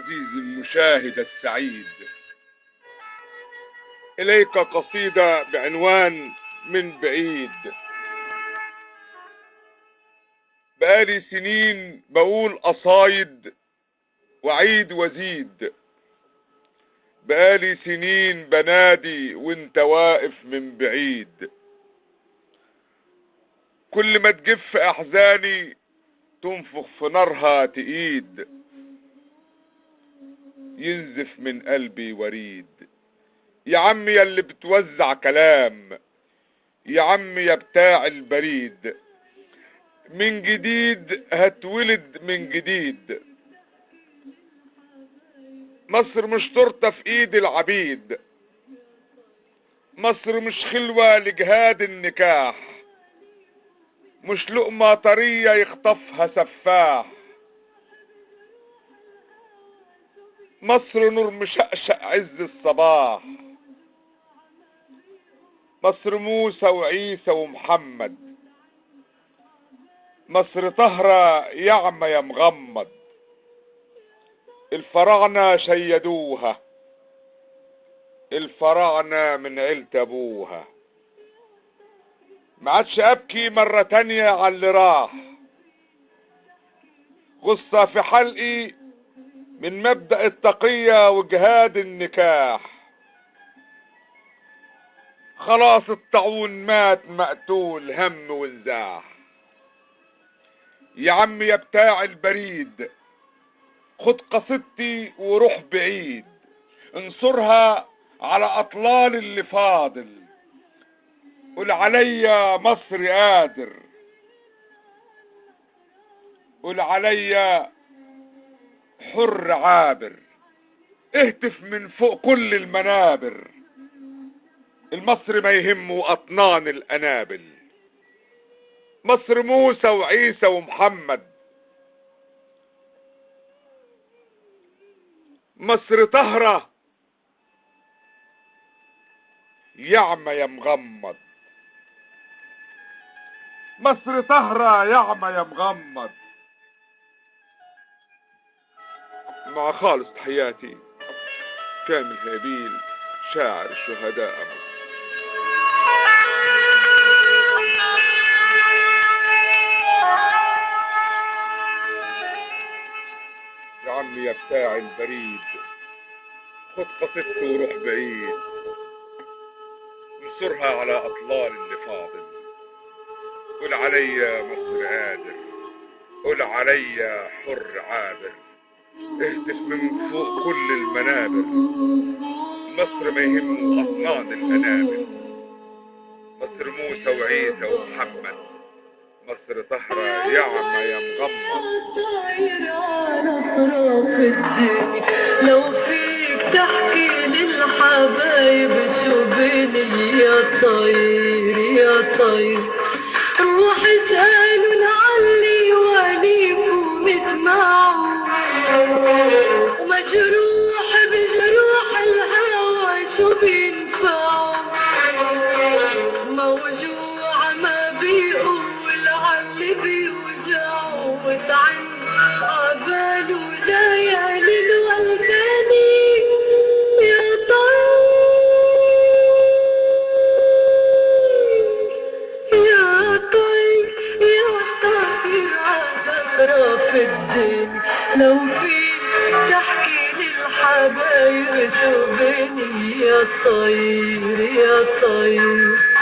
عزيزي المشاهد السعيد، إليك قصيدة بعنوان من بعيد. بقالي سنين بقول قصايد وعيد وزيد، بقالي سنين بنادي وانت واقف من بعيد. كل ما تجف احزاني تنفخ في نارها تقيد، ينزف من قلبي وريد. يا عم يا اللي بتوزع كلام، يا عم يا بتاع البريد، من جديد هتولد من جديد. مصر مش تورته في ايد العبيد، مصر مش خلوة لجهاد النكاح، مش لقمة طرية يخطفها سفاح. مصر نور مشقشق عز الصباح، مصر موسى وعيسى ومحمد، مصر طهرة يعمى يا مغمض. الفراعنة شيدوها، الفراعنة من عيلة ابوها. ما عادش ابكي مرة تانية على اللي راح، غصة في حلقي من مبدأ التقية وجهاد النكاح. خلاص الطاعون مات مقتول هم ونزاح. يا عم يا بتاع البريد، خد قصيدتي وروح بعيد، انصرها على اطلال اللي فاضل. قول عليا مصر قادر، قول عليا حر عابر. اهتف من فوق كل المنابر، المصر ما يهمه اطنان الانابل. مصر موسى وعيسى ومحمد، مصر طهرة يعمى يا مغمض. مصر طهرة يعمى يا مغمض. مع خالص تحياتي كامل هابيل، شاعر الشهداء مصر. يا عم يا بتاع البريد، خد قصيدته وروح بعيد، انصرها على اطلال اللي فاضل. قول عليا مصر قادر، قول عليا حر عابر. اهتف من فوق كل المنابر، مصر ما يهمه اطنان الانابل. مصر موسى وعيسى ومحمد، مصر طهرة يعمى يا مغمض. لو فيك تحكي للحبايب شو بيني يا طير يا طير، روح اسألن عني وانيكم اسمعوا، ومجروح بجروح الهوى شو بينفعوا، موجوع ما بيقول عاللي بيوجعوا، وتعن عباله ليالي الولداني يا طير يا طير يا طير عالأطراف الدنيا. لو فيك تحكي للحبايب شو بيني يا طير يا طير.